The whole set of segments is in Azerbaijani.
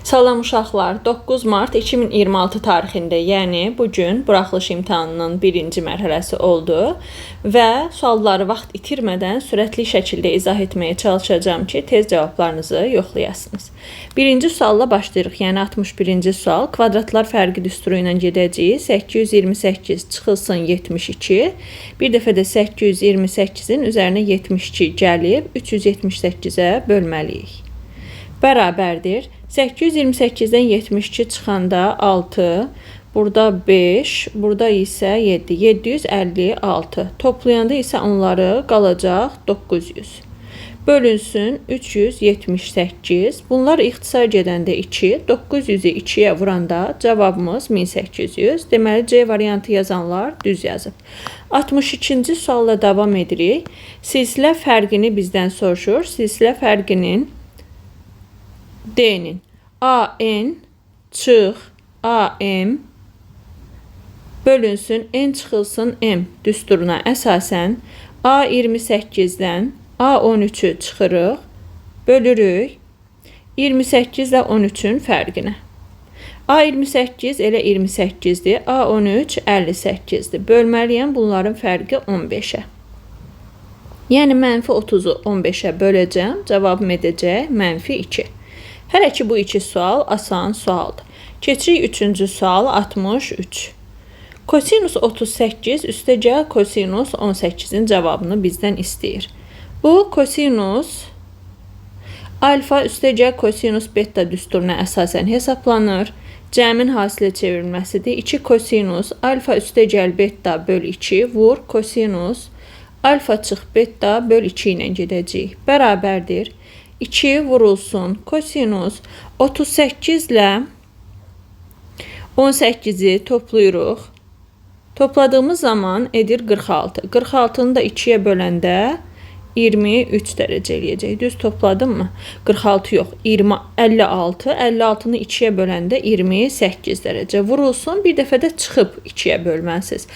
Salam uşaqlar, 9 mart 2026 tarixində, yəni bugün buraxılış imtahanının birinci mərhələsi oldu və sualları vaxt itirmədən sürətli şəkildə izah etməyə çalışacağım ki, tez cavablarınızı yoxlayasınız. Birinci sualla başlayırıq, yəni 61-ci sual. Kvadratlar fərqi düsturu ilə gedəcəyik. 828 çıxılsın 72. Bir dəfə də 828-in üzərinə 72 gəlib 378-ə bölməliyik. Bərabərdir. 828-dən 72 çıxanda 6, burada 5, burada isə 7, 756. Toplayanda isə onları qalacaq 900. Bölünsün 378. Bunlar ixtisar gedəndə 2, 900-ü 2-yə vuranda cavabımız 1800. Deməli, C variantı yazanlar düz yazıb. 62-ci sualla davam edirik. Silsilə fərqini bizdən soruşur. Silsilə fərqinin D'nin AN çıx AM bölünsün N çıxılsın M düsturuna əsasən A28-dən A13-ü çıxırıq, bölürük 28 ilə 13-ün fərqinə. A28 elə 28-dir, A13 58-dir. Bölməliyəm bunların fərqi 15-ə. Yəni mənfi 30-u 15-ə böləcəm, cavabım edəcək mənfi 2. Hələ ki bu iki sual asan sualdır. Keçirik 3-cü sual 63. Kosinus 38 üstəcə kosinus 18-in cavabını bizdən istəyir. Bu kosinus alfa üstəcə kosinus beta düsturuna əsasən hesablanır. Cəmin hasilə çevrilməsidir. 2 kosinus alfa üstəcəl beta böl 2 vur kosinus alfa çıx beta böl 2 ilə gedəcəyik. Bərabərdir. 2 vurulsun kosinus 38 ilə 18-i toplayırıq. Topladığımız zaman edir 46. 46-nı da 2-yə böləndə 23 dərəcə eləyəcək. Düz topladım mı? 46 yox, 56. 56-nı 2-yə böləndə 28 dərəcə. Vurulsun, bir dəfə də çıxıb 2-yə bölməlisiniz.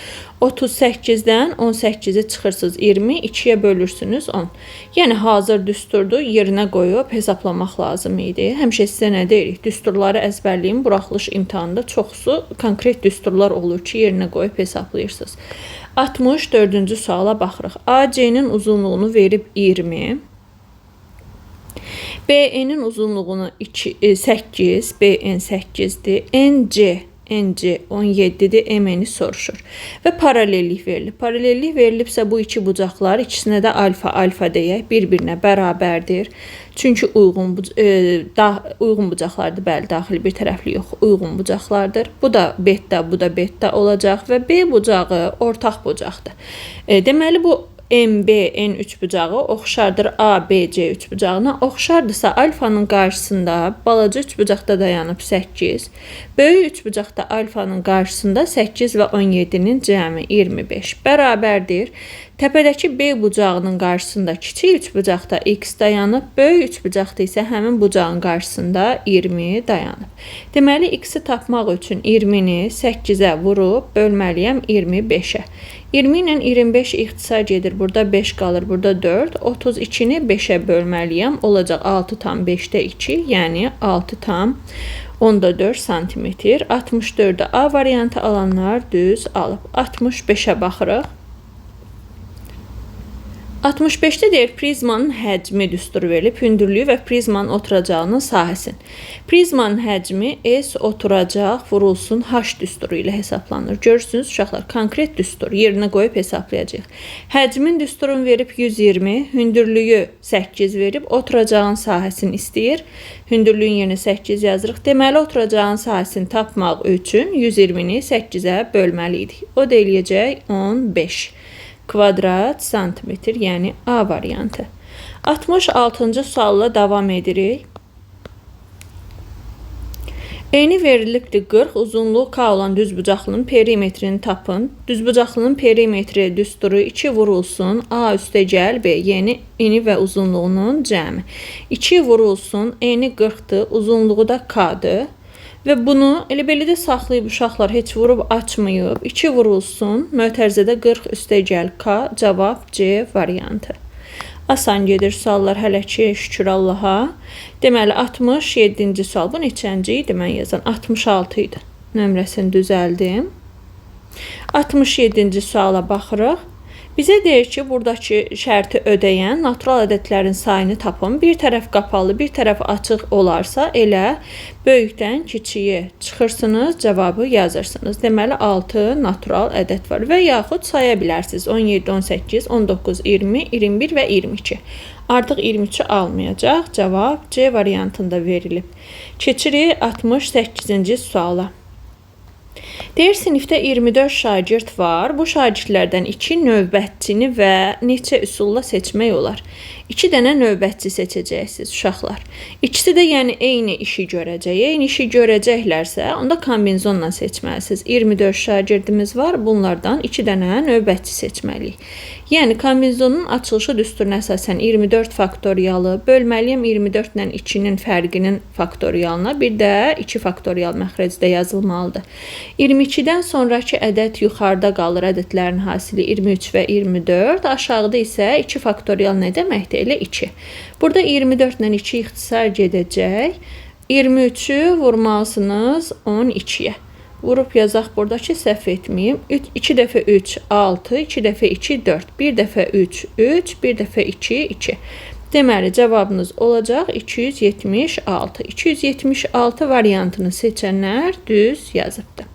38-dən 18-i çıxırsınız 20, 2-yə bölürsünüz 10. Yəni hazır düsturdu, yerinə qoyub hesablamaq lazım idi. Həmişə sizə nə deyirik? Düsturları əzbərləyin. Buraxılış imtahanında çoxsu konkret düsturlar olur ki, yerinə qoyub hesablayırsınız. 64-cü suala baxırıq. AC-nin uzunluğunu verib 20. BE-nin uzunluğunu 8, BN 8-dir. NC 17-dir, MN-i soruşur. Və paralellik verilib. Paralellik verilibsə bu iki bucaqlar, ikisinə də alfa deyək, bir-birinə bərabərdir. Çünki uyğun bucaqlardır, bəli, daxili bir tərəfli yox, uyğun bucaqlardır. Bu da beta olacaq və B bucağı ortaq bucaqdır. Deməli, bu MB-N3 bucağı oxşardır ABC 3 bucağına. Oxşardırsa alfanın qarşısında balaca 3 bucaqda dayanıb 8. Böyük 3 bucaqda alfanın qarşısında 8 və 17-nin cəmi 25 bərabərdir. Təpədəki B bucağının qarşısında kiçik 3 bucaqda X dayanıb, böyük 3 bucaqda isə həmin bucağın qarşısında 20 dayanıb. Deməli, X-i tapmaq üçün 20-ni 8-ə vurub bölməliyəm 25-ə. 20 ilə 25 ixtisar gedir. Burada 5 qalır, burada 4. 32-ni 5-ə bölməliyəm. Olacaq 6 tam 5-də 2, yəni 6 tam 14 cm. 64-də A variantı alanlar düz alıb. 65-ə baxırıq. 65-də deyir, prizmanın həcmi düsturu verilib, hündürlüyü və prizmanın oturacağının sahəsin. Prizmanın həcmi S oturacaq vurulsun H düsturu ilə hesablanır. Görürsünüz uşaqlar, konkret düstur yerinə qoyub hesablayacaq. Həcmin düsturunu verib 120, hündürlüyü 8 verib, oturacağın sahəsini istəyir. Hündürlüyün yerinə 8 yazırıq. Deməli, oturacağın sahəsini tapmaq üçün 120-ni 8-ə bölməliydik. O da eləyəcək 15 kvadrat santimetr, yəni A variantı. 66-cı sualla davam edirik. Eni verilibdir 40, uzunluğu K olan düzbucaqlının perimetrini tapın. Düzbucaqlının perimetri düsturu 2 vurulsun A üstəgəl B, yəni eni və uzunluğunun cəmi. 2 vurulsun, eni 40-dır, uzunluğu da K-dır. Və bunu elə belə də saxlayıb uşaqlar heç vurub açmayıb. 2 vurulsun, mötərizədə 40 üstəgəl K, cavab C variantı. Asan gedir suallar hələ ki, şükür Allaha. Deməli 67-ci sual. Bu neçənci idi mən yazan? 66 idi. Nömrəsini düzəldim. 67-ci suala baxırıq. Bizə deyir ki, buradakı şərti ödəyən natural ədədlərin sayını tapın. Bir tərəf qapalı, bir tərəf açıq olarsa elə böyükdən kiçiyi çıxırsınız, cavabı yazırsınız. Deməli 6 natural ədəd var və yaxud saya bilərsiniz. 17, 18, 19, 20, 21 və 22. Artıq 23-ü almayacaq. Cavab C variantında verilib. Keçirik 68-ci suala. Deyir, sinifdə 24 şagird var. Bu şagirdlərdən 2 növbətçini və neçə üsulla seçmək olar? 2 dənə növbətçi seçəcəksiniz uşaqlar. İkisi də yəni eyni işi görəcək. Eyni işi görəcəklərsə, onda kombinzonla seçməlisiniz. 24 şagirdimiz var. Bunlardan 2 dənə növbətçi seçməliyik. Yəni kombinzonun açılışı düsturuna əsasən 24 faktorialı bölməliyəm 24 ilə 2-nin fərqinin faktorialına, bir də 2 faktorial məxrəcdə yazılmalıdır. 22-dən sonraki ədəd yuxarıda qalır, ədədlərin hasili 23 və 24. Aşağıda isə 2 faktorial nə deməkdir? Elə 2. Burada 24 ilə 2 ixtisar gedəcək. 23-ü vurmalısınız 12-yə. Vurup yazaq buradakı səhv etməyim. 2 dəfə 3, 6, 2 dəfə 2, 4, 1 dəfə 3, 3, 1 dəfə 2, 2. Deməli, cavabınız olacaq 276. 276 variantını seçənlər düz yazıbdır.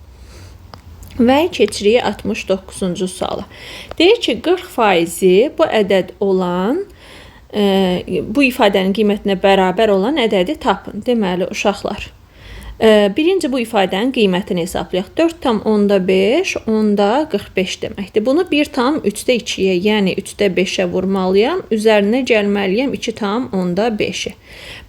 Və keçirik 69-cu suala. Deyir ki, 40% bu ədəd olan, bu ifadənin qiymətinə bərabər olan ədədi tapın. Deməli, uşaqlar, birinci bu ifadənin qiymətini hesablayaq. 4,5 onda 45 deməkdir. Bunu 1,3-2-yə, yəni 3-5-ə vurmalıyam. Üzərinə gəlməliyəm 2,5-i.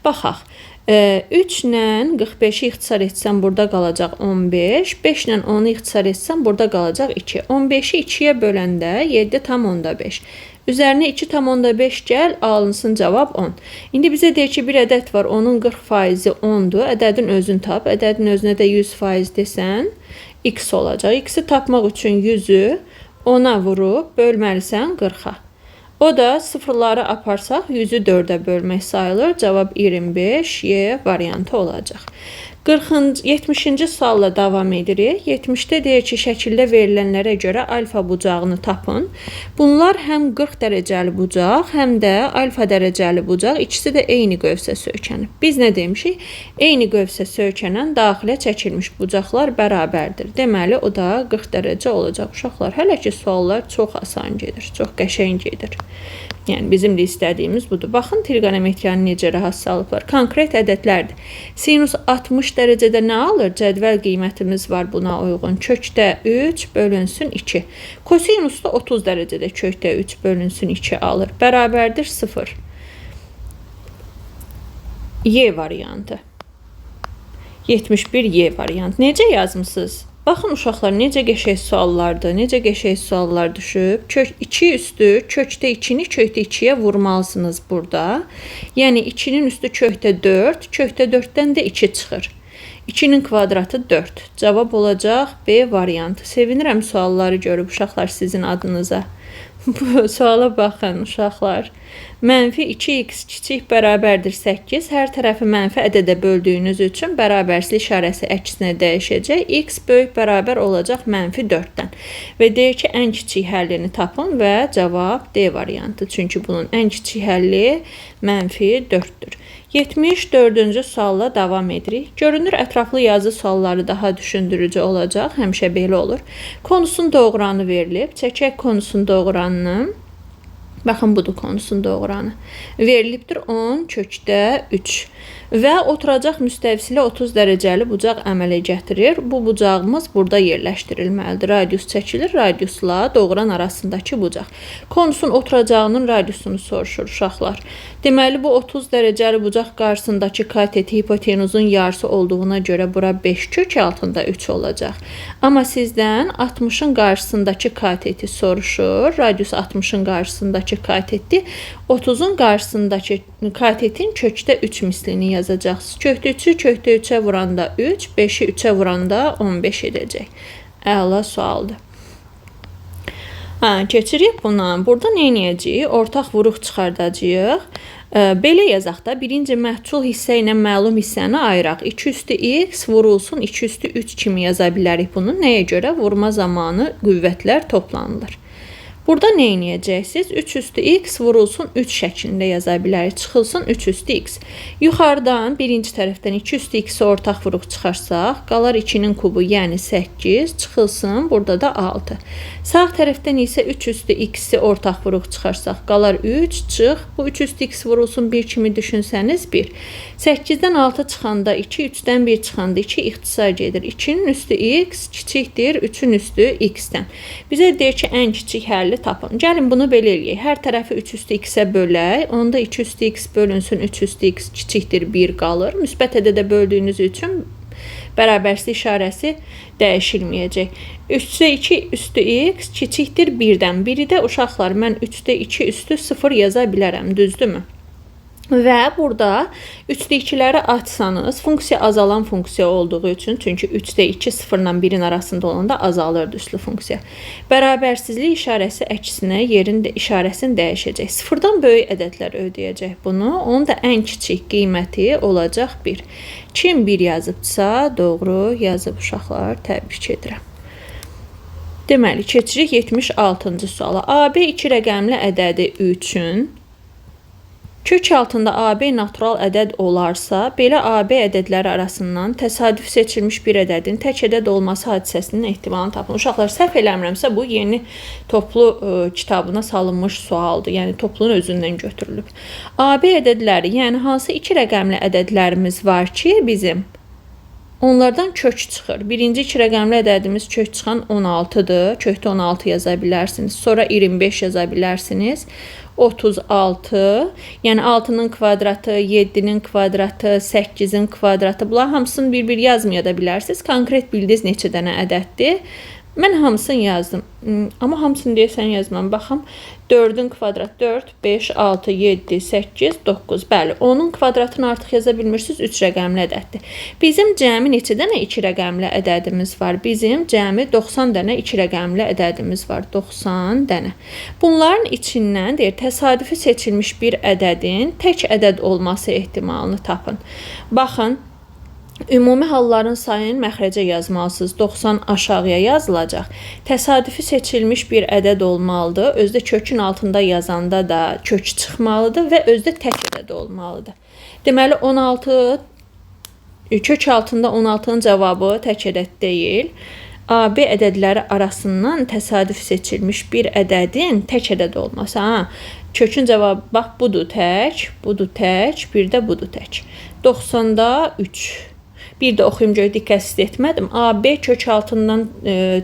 Baxaq. 3 ilə 45-i ixtisar etsəm burada qalacaq 15. 5 ilə 10-u ixtisar etsəm burada qalacaq 2. 15-i 2-yə böləndə 7,5. Üzərinə 2,5 gəl, alınsın cavab 10. İndi bizə deyir ki, bir ədəd var, onun 40%-i 10-dur. Ədədin özünü tap. Ədədin özünə də 100% desən, x olacaq. X-i tapmaq üçün 100-ü 10-a vurub bölməlisən 40-a. O da sıfırları aparsaq 100-ü 4-ə bölmək sayılır. Cavab 25, Y variantı olacaq. 70-ci sualla davam edirik. 70-də deyir ki, şəkildə verilənlərə görə alfa bucağını tapın. Bunlar həm 40 dərəcəli bucaq, həm də alfa dərəcəli bucaq. İkisi də eyni qövsə söykənib. Biz nə demişik? Eyni qövsə söykənən daxilə çəkilmiş bucaqlar bərabərdir. Deməli, o da 40 dərəcə olacaq. Uşaqlar, hələ ki suallar çox asan gedir, çox qəşəng gedir. Yəni, bizim də istədiyimiz budur. Baxın, trigonometriyanı necə rahat salıblar. Konkret ədədlərdir. Sinus 60 dərəcədə nə alır? Cədvəl qiymətimiz var buna uyğun. Kökdə 3 bölünsün 2. Kosinus da 30 dərəcədə kökdə 3 bölünsün 2 alır. Bərabərdir 0. Y variantı. 71 Y variantı. Necə yazmısınız? Baxın uşaqlar, necə qəşəng suallardır, necə qəşəng suallar düşüb. 2 üstü kökdə 2-ni kökdə 2-yə vurmalısınız burada. Yəni 2-nin üstü kökdə 4, kökdə 4-dən də 2 çıxır. 2-nin kvadratı 4. Cavab olacaq B variantı. Sevinirəm sualları görüb uşaqlar sizin adınıza. Bu suala baxın uşaqlar. Mənfi 2x kiçik bərabərdir 8. Hər tərəfi mənfi ədədə böldüyünüz üçün bərabərsizlik işarəsi əksinə dəyişəcək. X böyük bərabər olacaq mənfi 4-dən. Və deyir ki, ən kiçik həllini tapın və cavab D variantı. Çünki bunun ən kiçik həlli mənfi 4-dür. 74-cü sualla davam edirik. Görünür, ətraflı yazı sualları daha düşündürücü olacaq. Həmişə belə olur. Konusun doğuranı verilib. Çəkək konusun doğuranını. Baxın, budur konusun doğuranı. Verilibdir 10 kökdə 3. Və oturacaq müstəvisilə 30 dərəcəli bucaq əmələ gətirir. Bu bucağımız burada yerləşdirilməlidir. Radius çəkilir, radiusla doğuran arasındakı bucaq. Konusun oturacağının radiusunu soruşur uşaqlar. Deməli, bu 30 dərəcəli bucaq qarşısındakı kateti hipotenuzun yarısı olduğuna görə bura 5 kök altında 3 olacaq. Amma sizdən 60-ın qarşısındakı kateti soruşur. Radius 60-ın qarşısındakı kateti, 30-un qarşısındakı katetin kökdə 3 mislini yazacaqsınız. Kökdə 3-ü kökdə 3-ə vuranda 3, 5-i 3-ə vuranda 15 edəcək. Əla sualdır. Keçirik buna. Burada nə edəcəyik? Ortaq vuruq çıxardacağıq. Belə yazaq da, birinci məhsul hissə ilə məlum hissəni ayıraq. 2 üstü x vurulsun 2 üstü 3 kimi yaza bilərik bunu. Nəyə görə? Vurma zamanı qüvvətlər toplanılır. Burada nə edəcəksiniz? 3 üstü x vurulsun 3 şəklində yaza bilərik. Çıxılsın 3 üstü x. Yuxarıdan birinci tərəfdən 2 üstü x-i ortaq vuruq çıxarsaq, qalar 2-nin kubu, yəni 8, çıxılsın, burada da 6. Sağ tərəfdən isə 3 üstü x-i ortaq vuruq çıxarsaq, qalar 3, çıx. Bu 3 üstü x vurulsun 1 kimi düşünsəniz 1. 8-dən 6 çıxanda 2, 3-dən 1 çıxanda 2 ixtisar gedir. 2-nin üstü x kiçikdir 3-ün üstü x-dən. Bizə deyir ki, ən kiçik həlli tapın. Gəlin bunu belə eləyək. Hər tərəfi 3 üstü x-ə bölək. Onda 2 üstü x bölünsün 3 üstü x kiçikdir 1 qalır. Müsbət ədədə böldüyünüz üçün bərabərlik işarəsi dəyişilməyəcək. 3-də 2 üstü x kiçikdir 1-dən. Biri də uşaqlar mən 3-də 2 üstü 0 yaza bilərəm. Düzdürmü? Və burada 3-də 2-ləri açsanız, funksiya azalan funksiya olduğu üçün, çünki 3-də 2 0 ilə 1-in arasında olanda azalırdı üslü funksiya. Bərabərsizlik işarəsi əksinə yerin işarəsini dəyişəcək. 0-dan böyük ədədlər ödəyəcək bunu. Onun da ən kiçik qiyməti olacaq 1. Kim 1 yazıbsa, doğru yazıb uşaqlar, təbrik edirəm. Deməli, keçirik 76-cı suala. AB 2 rəqəmli ədədi üçün kök altında AB natural ədəd olarsa, belə AB ədədləri arasından təsadüf seçilmiş bir ədədin tək ədəd olması hadisəsinin ehtimalını tapın. Uşaqlar, səhv eləmirəmsə, bu yeni toplu kitabına salınmış sualdır. Yəni, toplunun özündən götürülüb. AB ədədləri, yəni hansı 2 rəqəmli ədədlərimiz var ki, bizim onlardan kök çıxır. Birinci 2 rəqəmli ədədimiz kök çıxan 16-dır. Kökdə 16 yaza bilərsiniz. Sonra 25 yaza bilərsiniz. 36, yəni 6-nın kvadratı, 7-nin kvadratı, 8-in kvadratı. Bunlar hamısını bir-bir yazmaya da bilərsiniz. Konkret bildiniz neçə dənə ədəddir. Mən hamısını yazdım. Amma hamısını deyəsən yazmam. Baxım, 4-ün kvadratı 4, 5, 6, 7, 8, 9. Bəli, 10-un kvadratını artıq yaza bilmirsiniz, 3 rəqəmli ədəddir. Bizim cəmi neçə dənə 2 rəqəmli ədədimiz var? Bizim cəmi 90 dənə 2 rəqəmli ədədimiz var. 90 dənə. Bunların içindən deyir, təsadüfi seçilmiş bir ədədin tək ədəd olması ehtimalını tapın. Baxın, ümumi halların sayını məxrəcə yazmalısınız. 90 aşağıya yazılacaq. Təsadüfi seçilmiş bir ədəd olmalıdır. Özdə kökün altında yazanda da kök çıxmalıdır və özdə tək ədəd olmalıdır. Deməli, 16 kök altında 16-nın cavabı tək ədəd deyil. AB ədədləri arasından təsadüf seçilmiş bir ədədin tək ədəd olması. Kökün cavabı, bax, budur tək, bir də budur tək. 90-da 3. Bir də oxuyum görə diqqətsiz etmədim. AB kök altından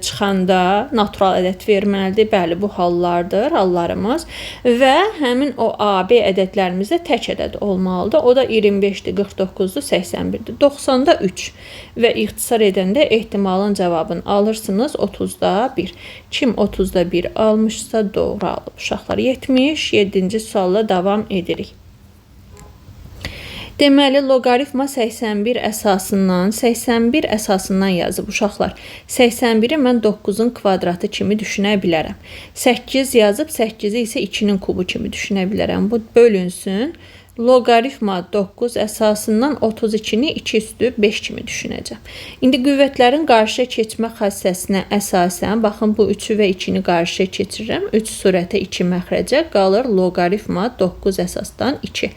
çıxanda natural ədəd verməlidir. Bəli, bu hallarımız. Və həmin o AB ədədlərimizdə tək ədəd olmalıdır. O da 25-dir, 49-dur, 81-dir. 90-da 3 və ixtisar edəndə ehtimalın cavabını alırsınız 30-da 1. Kim 30-da 1 almışsa doğru alıb. Uşaqlar, 77-ci sualla davam edirik. Deməli, loqaritma 81 əsasından yazıb uşaqlar. 81-i mən 9-un kvadratı kimi düşünə bilərəm. 8 yazıb, 8-i isə 2-nin kubu kimi düşünə bilərəm. Bu bölünsün. Loqaritma 9 əsasından 32-ni 2 üstü 5 kimi düşünəcəm. İndi qüvvətlərin qarşıya keçmə xassəsinə əsasən, baxın, bu 3-ü və 2-ni qarşıya keçirirəm. 3 surətə 2 məxrəcə qalır loqaritma 9 əsasdan 2.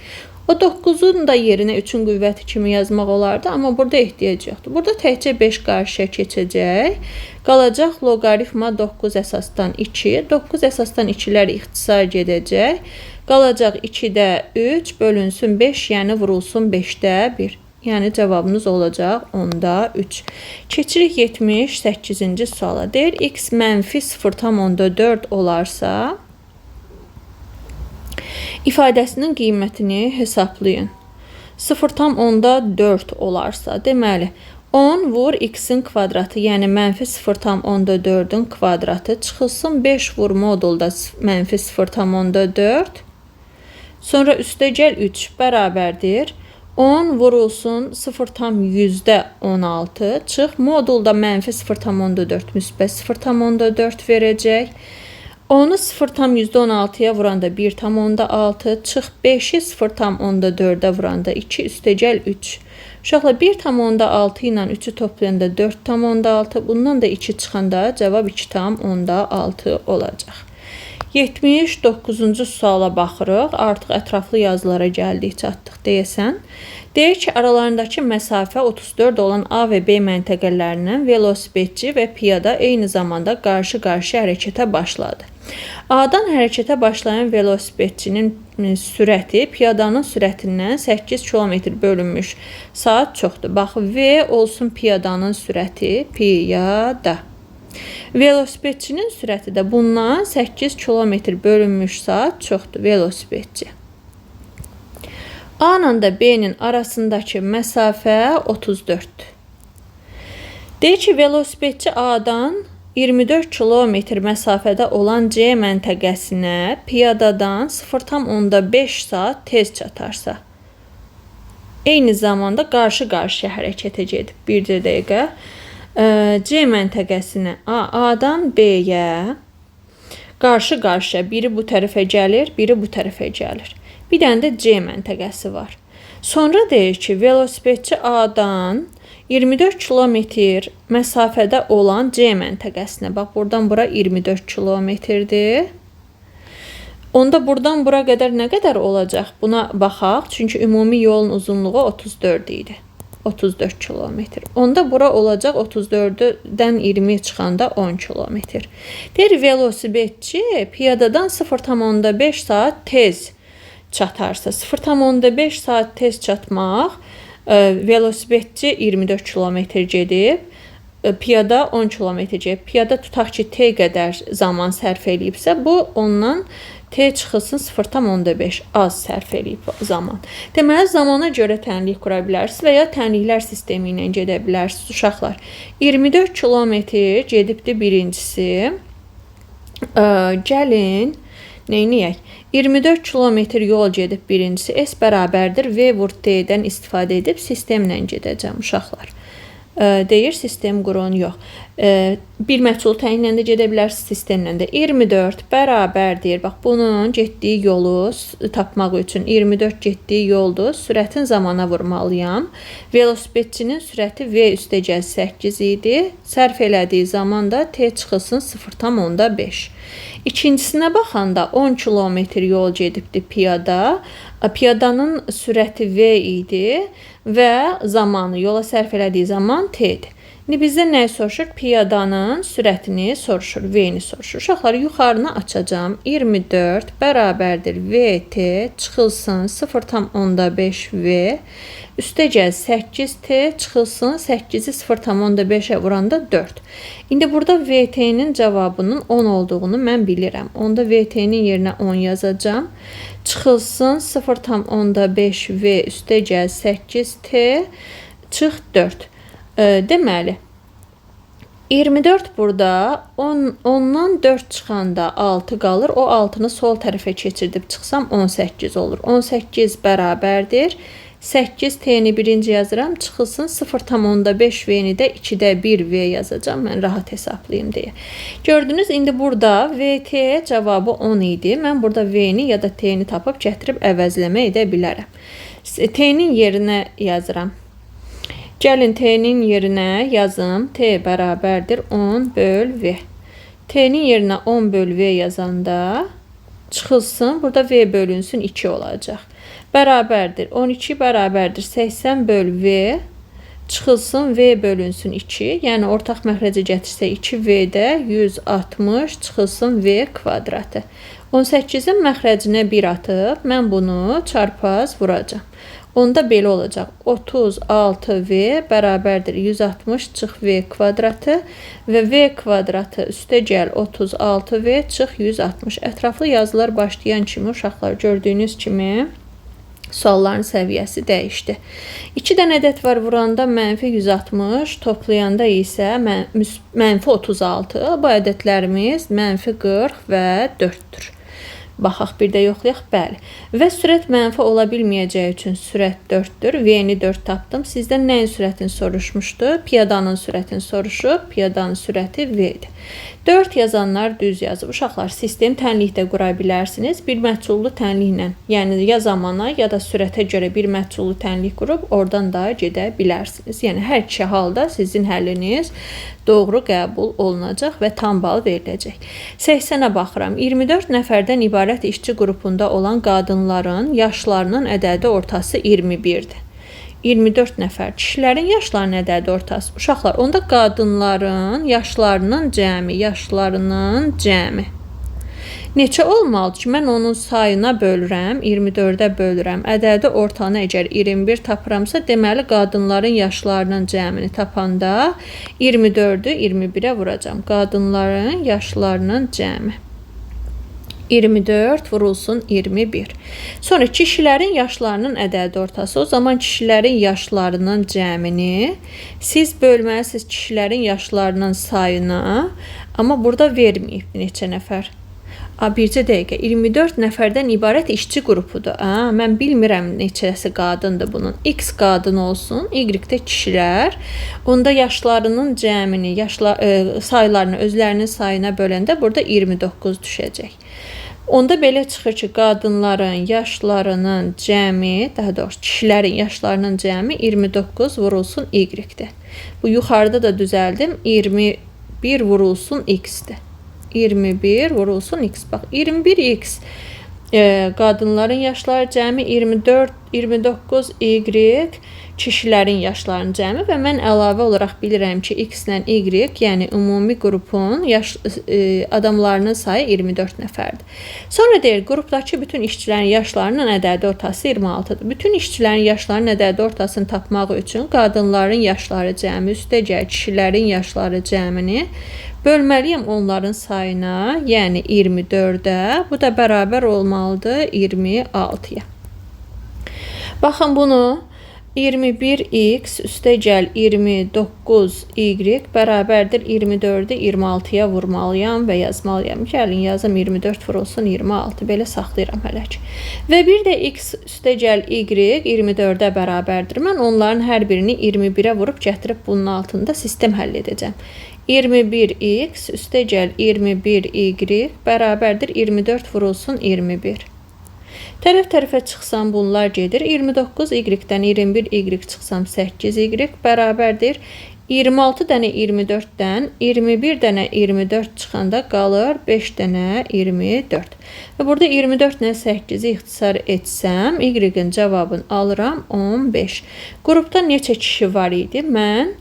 O 9-un da yerinə 3-ün qüvvəti kimi yazmaq olardı, amma burada ehtiyac yoxdur. Burada təkcə 5 qarşıya keçəcək. Qalacaq loqaritma 9 əsasdan 2. 9 əsasdan 2-lər ixtisar gedəcək. Qalacaq 2-də 3 bölünsün 5, yəni vurulsun 5-də 1. Yəni cavabımız olacaq 10-da 3. Keçirik 78-ci suala. Deyir, x mənfi 0,4 olarsa, ifadəsinin qiymətini hesablayın. 0,4 olarsa, deməli, 10 vur x-in kvadratı, yəni mənfi 0,4-ün kvadratı çıxılsın 5 vur modulda mənfi 0,4. Sonra üstə gəl 3 bərabərdir. 10 vurulsun 0,16 çıx. Modulda mənfi 0,4 müsbət 0,4 verəcək. 10'u 0,16'ya vuranda 1,6, çıx 5'i 0,4'ə vuranda 2 üstəgəl 3. Uşaqlar 1,6 ilə 3'ü toplayanda 4,6, bundan da 2 çıxanda cavab 2,6 olacaq. 79-cu suala baxırıq. Artıq ətraflı yazılara gəldik, çatdıq deyəsən. Deyir ki, aralarındakı məsafə 34 olan A və B məntəqələrindən velosipedçi və piyada eyni zamanda qarşı-qarşıya hərəkətə başladı. A'dan hərəkətə başlayan velosipedçinin sürəti piyadanın sürətindən 8 km bölünmüş saat çoxdur. Bax, V olsun piyadanın sürəti, piyada. Velosipedçinin sürəti də bundan 8 km bölünmüş saat çoxdur, velosipedçi. A ilə də B-nin arasındakı məsafə 34-dür. Deyir ki, velosipedçi A'dan 24 km məsafədə olan C məntəqəsinə piyadadan 0,5 saat tez çatarsa, eyni zamanda qarşı-qarşıya hərəkətə gedib. Bir dəqiqə. C məntəqəsinə A'dan B-yə qarşı-qarşıya, biri bu tərəfə gəlir, biri bu tərəfə gəlir. Bir dənə də C məntəqəsi var. Sonra deyir ki, velosipedçi A'dan 24 km məsafədə olan C məntəqəsinə, bax, buradan bura 24 km-dir. Onda buradan bura qədər nə qədər olacaq? Buna baxaq, çünki ümumi yolun uzunluğu 34 idi. 34 kilometr. Onda bura olacaq 34'dən 20 çıxanda 10 kilometr. Deyir, velosipedçi piyadadan 0,5 saat tez çatarsa, 0,5 saat tez çatmaq, velosipedçi 24 kilometr gedib, piyada 10 kilometr gedib. Piyada tutaq ki, T qədər zaman sərf eləyibsə, bu ondan T çıxılsın 0,5 az sərf eləyib zaman. Deməli, zamana görə tənlik qura bilərsiniz və ya tənliklər sistemi ilə gedə bilərsiniz. Uşaqlar, 24 kilometr gedibdir birincisi. Gəlin, neyniyək? 24 kilometr yol gedib birincisi. S bərabərdir. V vur T-dən istifadə edib sistemlə gedəcəm, uşaqlar. Deyir, sistem qurun, yox. Bir məchul təyinlə də gedə bilərsiniz, sistemlə də. 24 bərabər deyir. Bax, bunun getdiyi yolu tapmaq üçün 24 getdiyi yoldur. Sürətin zamana vurmalıyam. Velosipedçinin sürəti V üstəgəl 8 idi. Sərf elədiyi zaman da T çıxılsın 0,5. İkincisinə baxanda 10 kilometr yol gedibdi piyada. Piyadanın sürəti V idi və zamanı, yola sərf elədiyi zaman T-dir. İndi bizdə nəyi soruşur? Piyadanın sürətini soruşur, V-ni soruşur. Uşaqlar, yuxarını açacağım. 24 bərabərdir VT çıxılsın 0,5 V üstəgəl 8T çıxılsın 8'i 0,5'ə vuranda 4. İndi burada VT-nin cavabının 10 olduğunu mən bilirəm. Onda VT-nin yerinə 10 yazacağım. Çıxılsın 0,5 V üstəgəl 8T çıx 4. Deməli, 24 burada 10'dan 4 çıxanda 6 qalır. O 6'nı sol tərəfə keçirdib çıxsam 18 olur. 18 bərabərdir. 8 T'ni birinci yazıram. Çıxılsın 0,5 V'ni də 2'də 1 V yazacağım. Mən rahat hesablayayım deyə. Gördünüz, indi burada VT cavabı 10 idi. Mən burada V'ni ya da T'ni tapıb gətirib əvəzləmə edə bilərəm. T'nin yerinə yazıram. Gəlin, T'nin yerinə yazım. T bərabərdir 10 böl V. T'nin yerinə 10 böl V yazanda çıxılsın. Burada V bölünsün 2 olacaq. Bərabərdir. 12 bərabərdir 80 böl V. Çıxılsın V bölünsün 2. Yəni ortaq məxrəcə gətirsə 2V-də 160 çıxılsın V kvadratı. 18'in məxrəcinə 1 atıb mən bunu çarpaz vuracağım. Onda belə olacaq. 36V bərabərdir 160 çıx V kvadratı və V kvadratı üstəgəl 36V çıx 160. Ətraflı yazılar başlayan kimi uşaqlar gördüyünüz kimi sualların səviyyəsi dəyişdi. 2 dənə ədəd var, vuranda mənfi 160, toplayanda isə mənfi 36. Bu ədədlərimiz mənfi 40 və 4'dür. Baxaq, bir də yoxlayaq, bəli. Və sürət mənfi ola bilməyəcəyi üçün sürət 4-dür. V-ni 4 tapdım. Sizdən nəyin sürətini soruşmuşdu? Piyadanın sürətini soruşub. Piyadanın sürəti V-dir. 4 yazanlar düz yazıb. Uşaqlar, sistem tənlikdə qura bilərsiniz. Bir məhcullu tənliklə, yəni ya zamana, ya da sürətə görə bir məhcullu tənlik qurub, oradan da gedə bilərsiniz. Yəni, hər iki halda sizin həlliniz doğru qəbul olunacaq və tam bal veriləcək. 80-ə baxıram. 24 nəfərdən ibarət işçi qrupunda olan qadınların yaşlarının ədədi ortası 21-dir. 24 nəfər. Kişilərin yaşlarının ədədi ortası. Uşaqlar, onda qadınların yaşlarının cəmi. Neçə olmalıdır ki, mən onun sayına bölürəm, 24-ə bölürəm. Ədədi ortanı əgər 21 tapıramsa, deməli qadınların yaşlarının cəmini tapanda 24-ü 21-ə vuracam. Qadınların yaşlarının cəmi. 24 vurulsun 21. Sonra kişilərin yaşlarının ədədi ortası. O zaman kişilərin yaşlarının cəmini siz bölməlisiniz kişilərin yaşlarının sayına. Amma burada verməyib neçə nəfər. Bircə dəqiqə, 24 nəfərdən ibarət işçi qrupudur. Mən bilmirəm neçəsi qadındır bunun. X qadın olsun, Y-də kişilər. Onda yaşlarının cəmini, saylarını özlərinin sayına böləndə burada 29 düşəcək. Onda belə çıxır ki, qadınların yaşlarının cəmi, daha doğrusu kişilərin yaşlarının cəmi 29 vurulsun Y-dir. Bu yuxarıda da düzəldim, 21 vurulsun X-dir. 21 vurulsun X. Bax, 21X qadınların yaşları cəmi 24, 29 Y kişilərin yaşlarının cəmi və mən əlavə olaraq bilirəm ki, X ilə Y, yəni ümumi qrupun adamlarının sayı 24 nəfərdir. Sonra deyir, qrupdakı bütün işçilərin yaşlarının ədədi ortası 26-dır. Bütün işçilərin yaşlarının ədədi ortasını tapmaq üçün qadınların yaşları cəmi üstəgəl kişilərin yaşları cəmini bölməliyəm onların sayına, yəni 24-ə. Bu da bərabər olmalıdır 26-ya. Baxın bunu 21x üstəgəl 29y bərabərdir 24-ü 26-ya vurmalıyam və yazmalıyam. Gəlin yazım 24 vurulsun 26. Belə saxlayıram hələ ki. Və bir də x üstəgəl y 24-ə bərabərdir. Mən onların hər birini 21-ə vurub gətirib bunun altında sistem həll edəcəm. 21x üstəgəl 21y bərabərdir 24 vurulsun 21. Tərəf-tərəfə çıxsam bunlar gedir. 29y-dən 21y çıxsam 8y bərabərdir. 26 dənə 24-dən 21 dənə 24 çıxanda qalır 5 dənə 24. Və burada 24 ilə 8-i ixtisar etsəm, y-in cavabını alıram 15. Qrupda neçə kişi var idi? Mən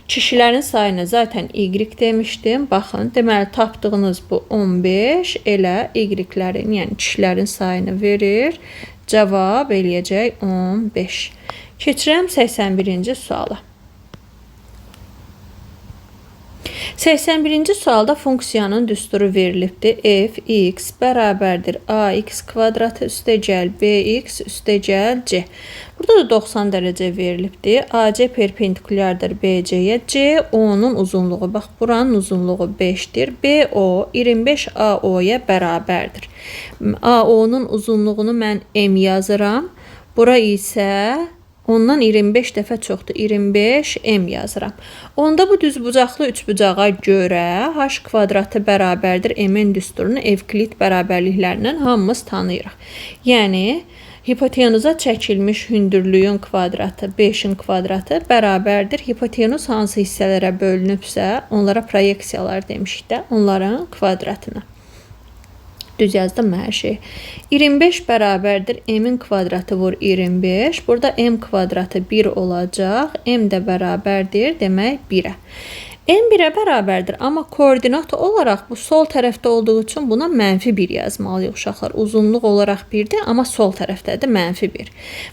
kişilərin sayına zaten y demişdim. Baxın, deməli tapdığınız bu 15 elə y-lərin, yəni kişilərin sayını verir. Cavab eləyəcək 15. Keçirəm 81-ci suala. 81-ci sualda funksiyanın düsturu verilibdir. F, x bərabərdir ax kvadratı üstəgəl bx üstəgəl c. Burada da 90 dərəcə verilibdir. AC perpendikulyardır BC-yə. C, O'nun uzunluğu. Bax, buranın uzunluğu 5-dir. BO 25 AO-ya bərabərdir. AO-nun uzunluğunu mən M yazıram. Bura isə ondan 25 dəfə çoxdur. 25 M yazıram. Onda bu düzbucaqlı üçbucağa görə h kvadratı bərabərdir M-in düsturunu Evklit bərabərliklərindən hamımız tanıyırıq. Yəni, hipotenuza çəkilmiş hündürlüyün kvadratı, 5-in kvadratı bərabərdir. Hipotenuz hansı hissələrə bölünübsə, onlara proyeksiyalar demişik də, onların kvadratına. Düz yazdım hər şey. 25 bərabərdir M-in kvadratı vur 25. Burada M kvadratı 1 olacaq. M də bərabərdir, demək 1-ə. M 1-ə bərabərdir, amma koordinat olaraq bu sol tərəfdə olduğu üçün buna mənfi 1 yazmalıyıq uşaqlar. Uzunluq olaraq 1-dir, amma sol tərəfdədir mənfi 1.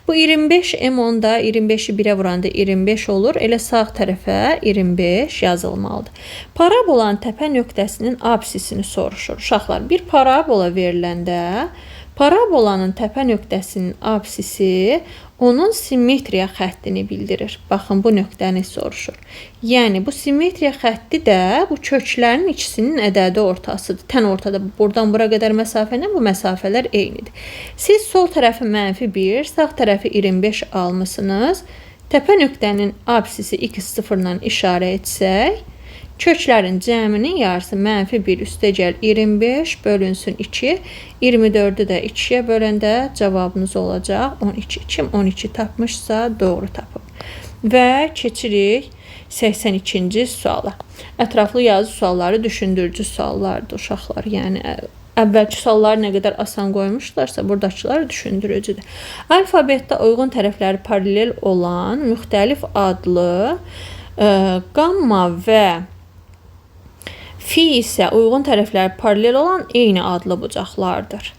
Bu 25 M onda 25-i 1-ə vuranda 25 olur. Elə sağ tərəfə 25 yazılmalıdır. Parabolanın təpə nöqtəsinin absisini soruşur. Uşaqlar, bir parabola veriləndə parabolanın təpə nöqtəsinin absisi onun simmetriya xəttini bildirir. Baxın, bu nöqtəni soruşur. Yəni, bu simmetriya xətti də bu köklərin ikisinin ədədi ortasıdır. Tən ortada buradan bura qədər məsafənin bu məsafələr eynidir. Siz sol tərəfi -1, sağ tərəfi 25 almısınız. Təpə nöqtənin absisi x0 ilə işarə etsək, köklərin cəminin yarısı -1 üstəgəl 25 bölünsün 2. 24-ü də 2-yə böləndə cavabınız olacaq 12. Kim 12 tapmışsa doğru tapıb. Və keçirik 82-ci suala. Ətraflı yazı sualları düşündürücü suallardır uşaqlar. Yəni əvvəlki sualları nə qədər asan qoymuşlarsa, buradakılar düşündürücüdür. Alfabetdə uyğun tərəfləri paralel olan müxtəlif adlı qamma və fi isə uyğun tərəfləri paralel olan eyni adlı bucaqlardır.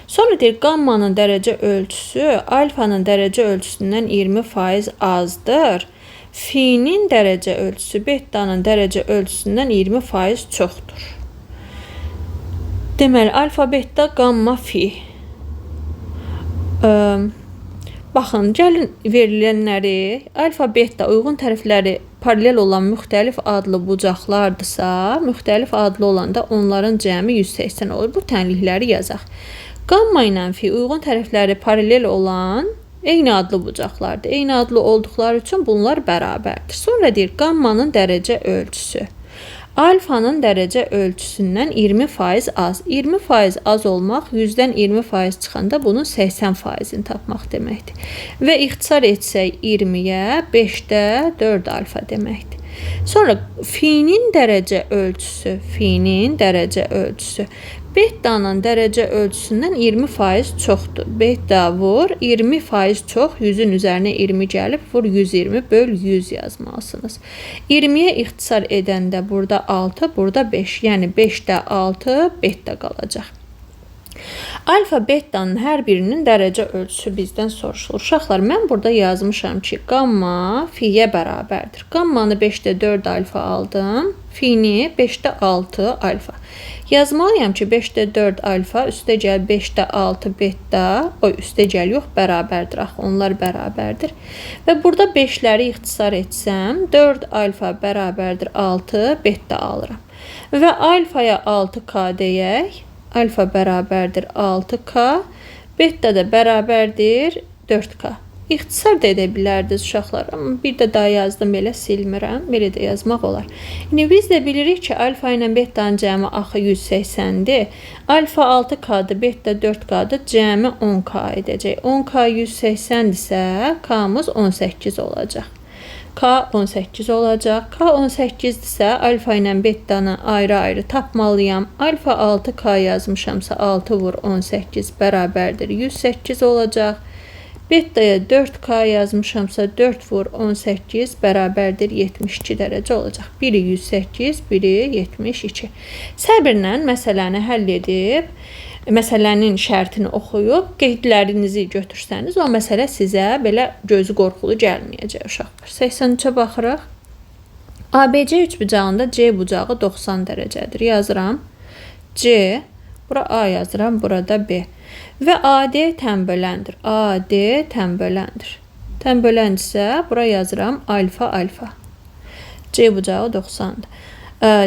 Sonra deyir, qammanın dərəcə ölçüsü alfanın dərəcə ölçüsündən 20% azdır. Fi'nin dərəcə ölçüsü bettanın dərəcə ölçüsündən 20% çoxdur. Deməli, alfabetdə qamma fi. Baxın, gəlin verilənləri alfabetdə uyğun tərəfləri paralel olan müxtəlif adlı bucaqlardırsa, müxtəlif adlı olanda onların cəmi 180 olur. Bu tənlikləri yazaq. Qamma ilə fi uyğun tərəfləri paralel olan eyni adlı bucaqlardır. Eyni adlı olduqları üçün bunlar bərabərdir. Sonra deyir, qammanın dərəcə ölçüsü alfanın dərəcə ölçüsündən 20% az. 20% az olmaq 100-dən 20% çıxanda bunun 80%-ini tapmaq deməkdir. Və ixtisar etsək 20-yə 5-də 4 alfa deməkdir. Sonra fi'nin dərəcə ölçüsü bettanın dərəcə ölçüsündən 20% çoxdur. Betta vur 20% çox, 100-ün üzərinə 20 gəlib, vur 120 böl 100 yazmalısınız. 20-yə ixtisar edəndə burada 6, burada 5. Yəni 5-də 6, betta qalacaq. Alfa, bettanın hər birinin dərəcə ölçüsü bizdən soruşulur. Uşaqlar, mən burada yazmışam ki, qamma fi'yə bərabərdir. Qammanı 5-də 4 alfa aldım, fi'ni 5-də 6 alfa. Yazmalıyam ki, 5-də 4 alfa üstəgəl 5-də 6 betta, üstəgəl yox, bərabərdir. Axı, onlar bərabərdir. Və burada 5-ləri ixtisar etsəm, 4 alfa bərabərdir 6 betta alıram. Və alfaya 6k deyək. Alfa bərabərdir 6k, betta da bərabərdir 4k. İxtisar da edə bilərdiniz uşaqlar, amma bir də daha yazdım, belə silmirəm, belə də yazmaq olar. İndi biz də bilirik ki, alfa ilə bettanın cəmi axı 180-dir. Alfa 6k'dır, betta 4k'dır, cəmi 10k edəcək. 10k 180-dirsə, k'mız 18 olacaq. K 18 olacaq. K 18-dirsə, alfa ilə bettanı ayrı-ayrı tapmalıyam. Alfa 6k yazmışamsa, 6 vur 18 bərabərdir 108 olacaq. Bettaya 4k yazmışamsa, 4 vur 18 bərabərdir 72 dərəcə olacaq. Biri 108, biri 72. Səbirlə məsələni həll edib, məsələnin şərtini oxuyub, qeydlərinizi götürsəniz, o məsələ sizə belə gözü qorxulu gəlməyəcək uşaqlar. 83-ə baxırıq. ABC üçbucağında C bucağı 90 dərəcədir. Yazıram. C, bura A yazıram, burada B. Və AD tənböləndir. AD tənböləndir. Tənböləndirsə, bura yazıram alfa alfa. C bucağı 90-dır.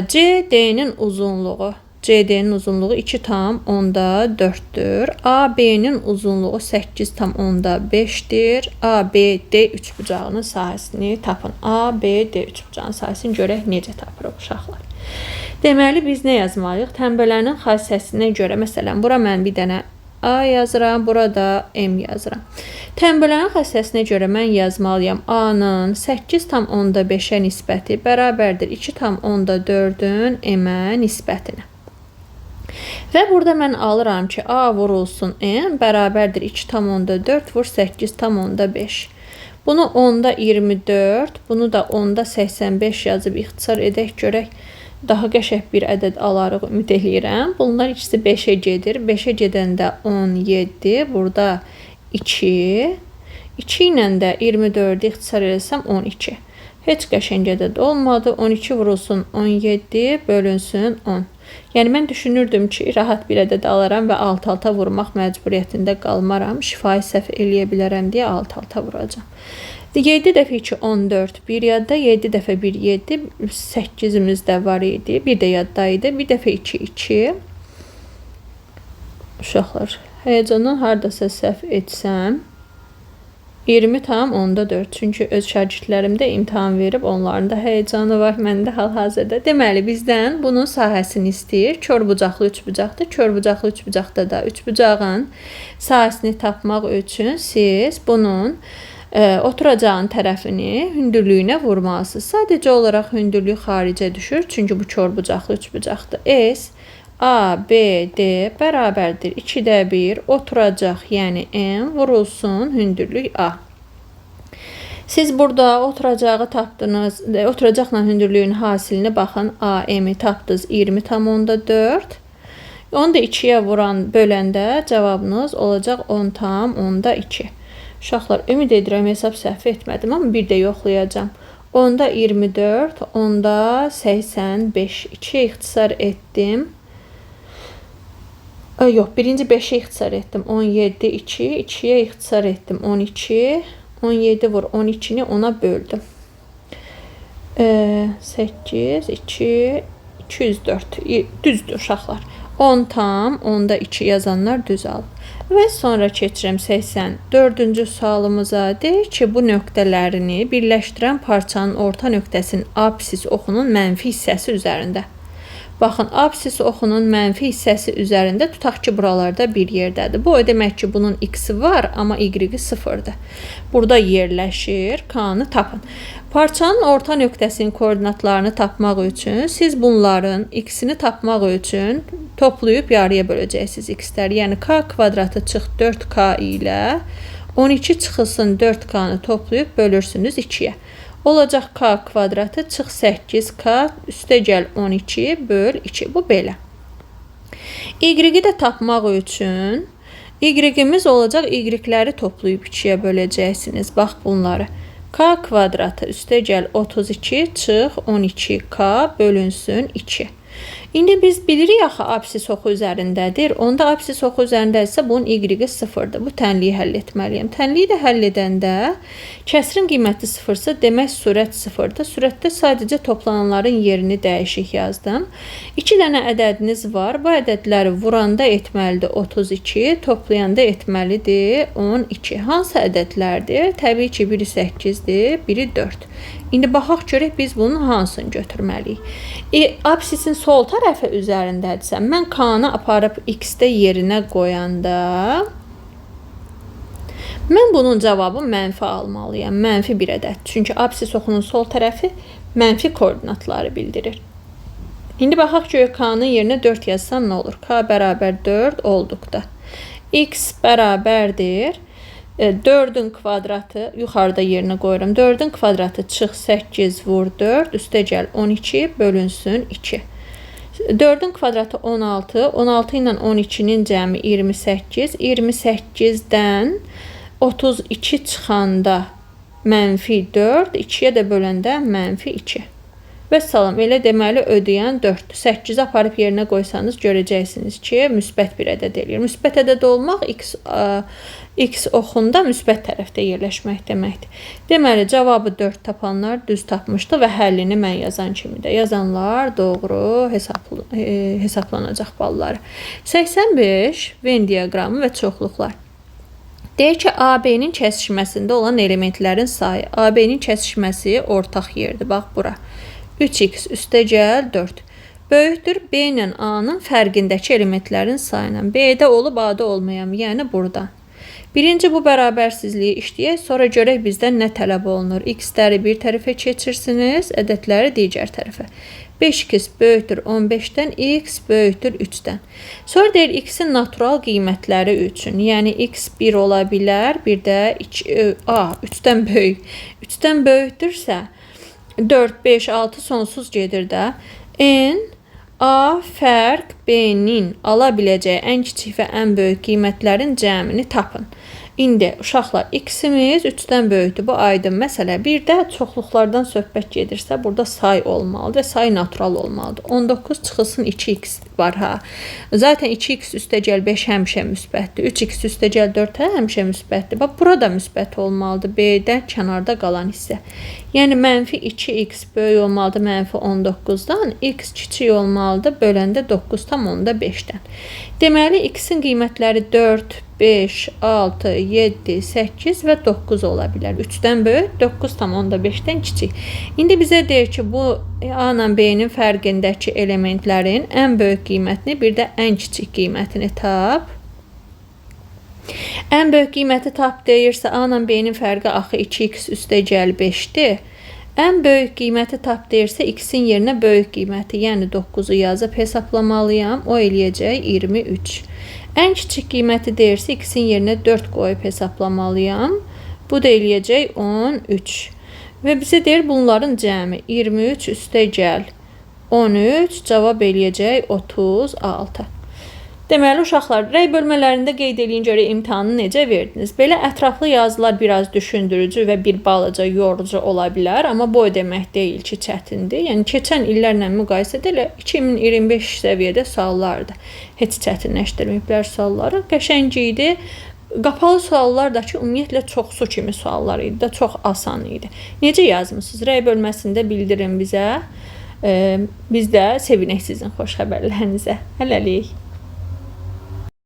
CD'nin uzunluğu. CD'nin uzunluğu 2,4'dür. AB'nin uzunluğu 8,5'dir. ABD üçbucağının sahəsini tapın. ABD üçbucağının sahəsini görək necə tapırıq uşaqlar. Deməli, biz nə yazmalıyıq? Tənbələnin xassəsinə görə, məsələn, bura mən bir dənə A yazıram, burada M yazıram. Tənbələnin xassəsinə görə mən yazmalıyam. A-nın 8,5'ə nisbəti bərabərdir 2,4'ün M-ə nisbətinə. Və burada mən alıram ki, A vurulsun M bərabərdir 2,4 vur 8,5. Bunu 10'da 24, bunu da 10'da 85 yazıb ixtisar edək görək. Daha qəşəng bir ədəd alarıq, ümid eləyirəm. Bunlar ikisi 5'ə gedir. 5'ə gedəndə 17, burada 2. 2 ilə də 24'ü ixtisar etsəm 12. Heç qəşəng ədəd olmadı. 12 vurulsun 17, bölünsün 10. Yəni mən düşünürdüm ki, rahat bir ədəd alaram və alt-alta vurmaq məcburiyyətində qalmaram. Şifahi səhv eləyə bilərəm deyə alt-alta vuracağam. 7 dəfə 2 14 bir yadda, 7 dəfə 1 7, 8-imiz də var idi. Bir də yadda idi. Bir dəfə 2 2. Uşaqlar, həyəcandan hardasa səhv etsəm 20 tam onda 4. Çünki öz şagirdlərimdə imtahan verib, onların da həyəcanı var, məndə hal-hazırda. Deməli, bizdən bunun sahəsini istəyir. Körbucaqlı üçbucaqdır. Körbucaqlı üçbucaqda da üçbucağın sahəsini tapmaq üçün siz bunun oturacağın tərəfini hündürlüyünə vurmalısınız. Sadəcə olaraq hündürlük xaricə düşür. Çünki bu körbucaqlı üçbucaqdır. S A, B, D bərabərdir. 2-də 1 oturacaq, yəni M vurulsun hündürlük A. Siz burada oturacağı tapdınız, oturacaqla hündürlüyün hasilini baxın. A, M-i tapdınız 20 tam onda 4. Onu da 2-yə vuran böləndə cavabınız olacaq 10 tam onda 2. Uşaqlar, ümid edirəm hesab səhv etmədim, amma bir də yoxlayacağam. Onda 24, onda 85. 2-yə ixtisar etdim. Yox, birinci 5'e ixtisar etdim. 17, 2, 2'ye ixtisar etdim. 12, 17 vur 12'ni ona böldüm. 8, 2, 204. Düzdür uşaqlar. 10 tam, onda 2 yazanlar düz alıb. Və sonra keçirəm 84-cü sualımıza. Deyir ki, bu nöqtələrini birləşdirən parçanın orta nöqtəsinin absis oxunun mənfi hissəsi üzərində. Baxın, absis oxunun mənfi hissəsi üzərində tutaq ki, buralarda bir yerdədir. Bu o demək ki, bunun x-i var, amma y-i sıfırdır. Burada yerləşir. K-nı tapın. Parçanın orta nöqtəsinin koordinatlarını tapmaq üçün siz bunların x-ini tapmaq üçün toplayıb yarıya böləcəksiniz x-ləri. Yəni k kvadratı çıx 4k ilə 12 çıxılsın 4k-nı toplayıb bölürsünüz 2-yə. Olacaq k kvadratı çıx 8k üstə gəl 12 böl 2. Bu belə. Y-i də tapmaq üçün y-imiz olacaq, y-ləri toplayıb 2-yə böləcəksiniz. Bax bunları. K kvadratı üstə gəl 32 çıx 12k bölünsün 2. İndi biz bilirik axı absis oxu üzərindədir. Onda absis oxu üzərindədirsə bunun y-i sıfırdır. Bu tənliyi həll etməliyəm. Tənliyi də həll edəndə kəsrin qiyməti sıfırsa demək sürət sıfırdır. Sürətdə sadəcə toplananların yerini dəyişik yazdım. 2 dənə ədədiniz var. Bu ədədləri vuranda etməlidir 32, toplayanda etməlidir 12. Hansı ədədlərdir? Təbii ki, biri 8-dir, biri 4. İndi baxaq görək biz bunun hansını götürməliyik. Absisin sol tərəfi üzərindədirsə, mən k-nı aparıb x-də yerinə qoyanda mən bunun cavabı mənfi almalıyam. Mənfi bir ədəd. Çünki absis oxunun sol tərəfi mənfi koordinatları bildirir. İndi baxaq görək k-nın yerinə 4 yazsam nə olur? K bərabər 4 olduqda. X bərabərdir 4'ün kvadratı yuxarıda yerinə qoyuram. 4'ün kvadratı çıx 8 vur 4 üstə gəl 12 bölünsün 2. 4'ün kvadratı 16. 16 ilə 12'nin cəmi 28. 28'dən 32 çıxanda mənfi 4. 2'yə də böləndə mənfi 2. Və salam, elə deməli ödəyən 4-dür. 8-i aparıb yerinə qoysanız görəcəksiniz ki, müsbət bir ədəd eləyir. Müsbət ədəd olmaq x oxunda müsbət tərəfdə yerləşmək deməkdir. Deməli, cavabı 4 tapanlar düz tapmışdı və həllini mən yazan kimi də yazanlar doğru hesablanacaq balları. 85 Venn diaqramı və çoxluqlar. Deyir ki, AB-nin kəsişməsində olan elementlərin sayı. AB-nin kəsişməsi ortaq yerdir. Bax, bura. 3x üstə gəl 4. Böyükdür B ilə A-nın fərqindəki elementlərin sayına. B-də olub A-da olmayan, yəni buradan. Birinci bu bərabərsizliyi işləyək, sonra görək bizdən nə tələb olunur. X-ləri bir tərəfə keçirsiniz, ədədləri digər tərəfə. 5x böyükdür 15-dən, x böyükdür 3-dən. Sonra deyir x-in natural qiymətləri üçün. Yəni x 1 ola bilər, bir də 3-dən böyük. 3-dən böyükdürsə 4, 5, 6 sonsuz gedir də. N, A fərq B-nin ala biləcəyi ən kiçik və ən böyük qiymətlərin cəmini tapın. İndi uşaqlar x-imiz 3-dən böyükdür. Bu aydın məsələ. Bir də çoxluqlardan söhbət gedirsə, burada say olmalıdır. Say natural olmalıdır. 19 çıxılsın 2x var ha. Zaten 2x üstəgəl 5 həmişə müsbətdir. 3x üstəgəl 4 həmişə müsbətdir. Bax, burada müsbət olmalıdır. B-də kənarda qalan hissə. Yəni mənfi 2x böyük olmalıdır mənfi 19-dan. X kiçik olmalıdır böləndə 9,5-dən. Deməli, x-in qiymətləri 4, 5, 6, 7, 8 və 9 ola bilər. 3-dən böyük, 9,5-dən kiçik. İndi bizə deyir ki, bu A ilə B-nin fərqindəki elementlərin ən böyük qiymətini, bir də ən kiçik qiymətini tap. Ən böyük qiyməti tap deyirsə, A ilə B-nin fərqi axı 2x üstəgəl 5-dir. Ən böyük qiyməti tap deyirsə, x-in yerinə böyük qiyməti, yəni 9-u yazıb hesaplamalıyam. O eləyəcək 23. Ən kiçik qiyməti deyirsə, x-in yerinə 4 qoyub hesaplamalıyam. Bu da eləyəcək 13. Və bizə deyir, bunların cəmi 23 üstəgəl 13, cavab eləyəcək 36. Deməli, uşaqlar, rəy bölmələrində qeyd eləyin görə imtahanı necə verdiniz? Belə ətraflı yazılar biraz düşündürücü və bir balaca yorucu ola bilər, amma bu o demək deyil ki, çətindir. Yəni, keçən illərlə müqayisədə elə 2025 səviyyədə suallardır. Heç çətinləşdirməyiblər sualları. Qəşəng idi. Qapalı suallar da ki, ümumiyyətlə çox su kimi suallar idi da, çox asan idi. Necə yazmısınız? Rəy bölməsində bildirin bizə. Biz də sevinək sizin xoş xəbərlərinizə. Hələlik.